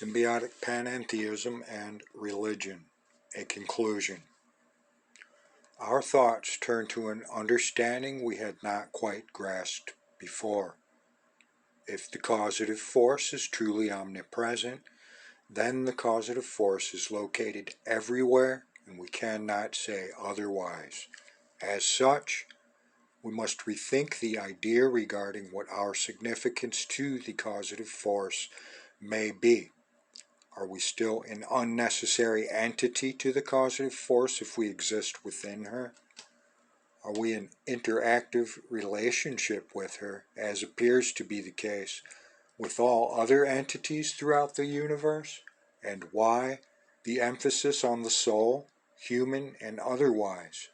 Symbiotic Panentheism and Religion, a conclusion. Our thoughts turn to an understanding we had not quite grasped before. If the causative force is truly omnipresent, then the causative force is located everywhere and we cannot say otherwise. As such, we must rethink the idea regarding what our significance to the causative force may be. Are we still an unnecessary entity to the causative force if we exist within her? Are we in interactive relationship with her, as appears to be the case with all other entities throughout the universe? And why the emphasis on the soul, human and otherwise?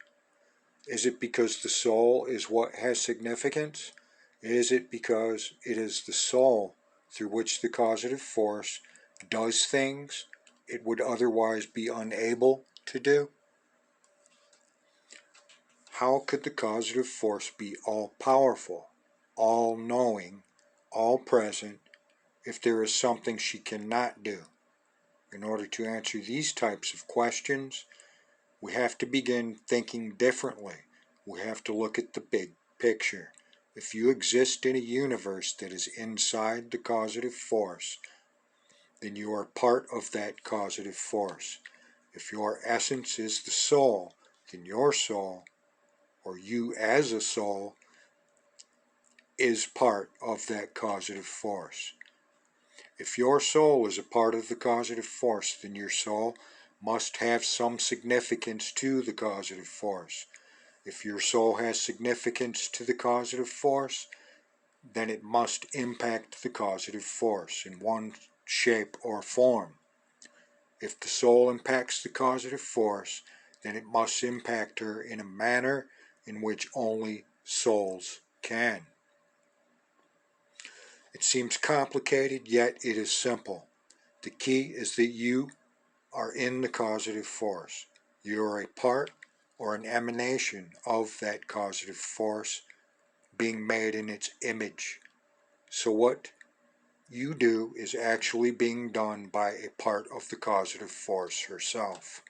Is it because the soul is what has significance? Is it because it is the soul through which the causative force does things it would otherwise be unable to do? How could the causative force be all-powerful, all-knowing, all-present, if there is something she cannot do? In order to answer these types of questions, we have to begin thinking differently. We have to look at the big picture. If you exist in a universe that is inside the causative force, then you are part of that causative force. If your essence is the soul, then your soul, or you as a soul, is part of that causative force. If your soul is a part of the causative force, then your soul must have some significance to the causative force. If your soul has significance to the causative force, then it must impact the causative force in one shape or form. If the soul impacts the causative force, then it must impact her in a manner in which only souls can. It seems complicated, yet it is simple. The key is that you are in the causative force. You are a part or an emanation of that causative force being made in its image. So what you do is actually being done by a part of the causative force herself.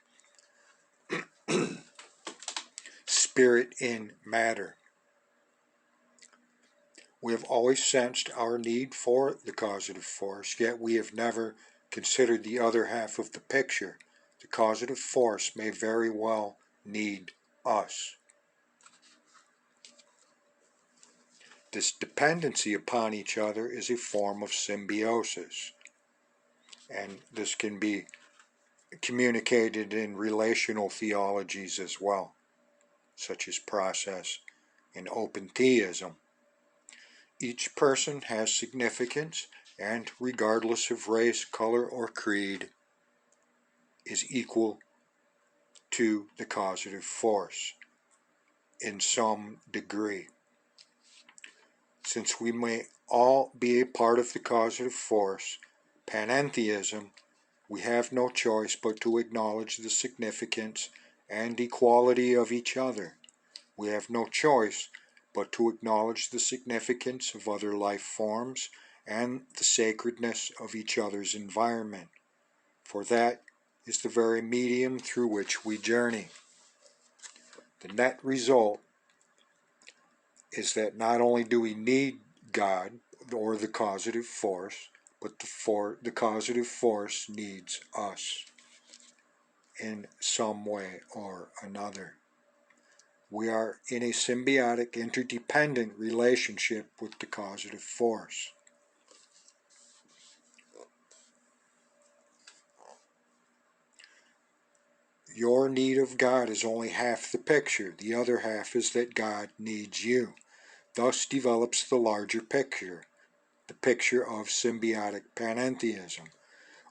Spirit in matter. We have always sensed our need for the causative force, yet we have never considered the other half of the picture. The causative force may very well need us. This dependency upon each other is a form of symbiosis, and this can be communicated in relational theologies as well, such as process and open theism. Each person has significance, and regardless of race, color, or creed, is equal to the causative force in some degree. Since we may all be a part of the causative force, panentheism, we have no choice but to acknowledge the significance and equality of each other. We have no choice but to acknowledge the significance of other life forms and the sacredness of each other's environment, for that is the very medium through which we journey. The net result is that not only do we need God or the causative force, but the causative force needs us in some way or another. We are in a symbiotic, interdependent relationship with the causative force. Your need of God is only half the picture. The other half is that God needs you. Thus develops the larger picture, the picture of symbiotic panentheism.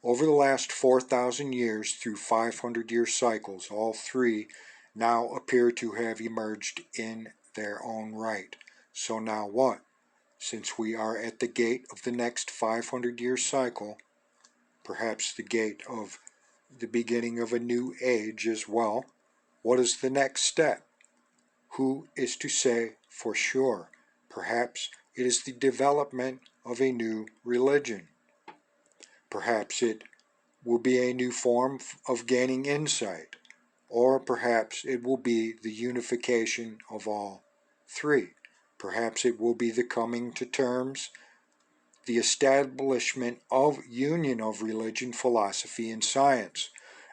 Over the last 4,000 years, through 500-year cycles, all three now appear to have emerged in their own right. So now what? Since we are at the gate of the next 500-year cycle, perhaps the gate of the beginning of a new age as well, what is the next step? Who is to say for sure? Perhaps it is the development of a new religion. Perhaps it will be a new form of gaining insight, or perhaps it will be the unification of all three. Perhaps it will be the coming to terms, the establishment of union of religion, philosophy, and science.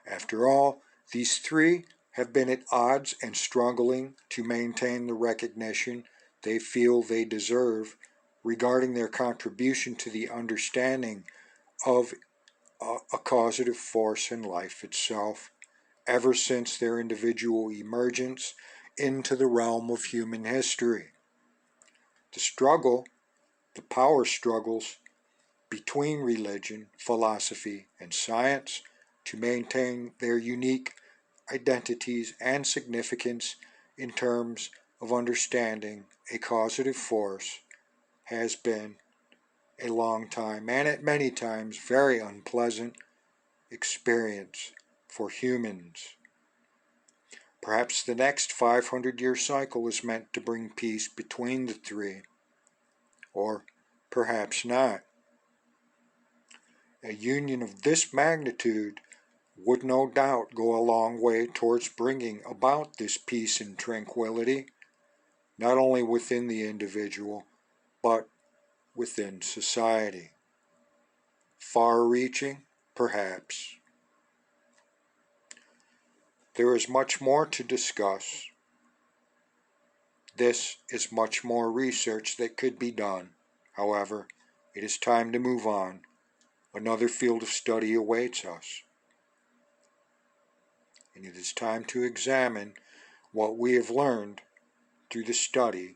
After all, these three have been at odds and struggling to maintain the recognition they feel they deserve regarding their contribution to the understanding of a causative force in life itself, ever since their individual emergence into the realm of human history. The struggle, the power struggles between religion, philosophy, and science to maintain their unique identities and significance in terms of understanding a causative force has been a long time, and at many times very unpleasant experience for humans. Perhaps the next 500-year cycle is meant to bring peace between the three, or perhaps not. A union of this magnitude would no doubt go a long way towards bringing about this peace and tranquility, not only within the individual, but within society. Far-reaching, perhaps. There is much more to discuss. This is much more research that could be done. However, it is time to move on. Another field of study awaits us. And it is time to examine what we have learned through the study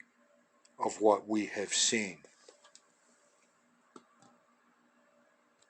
of what we have seen.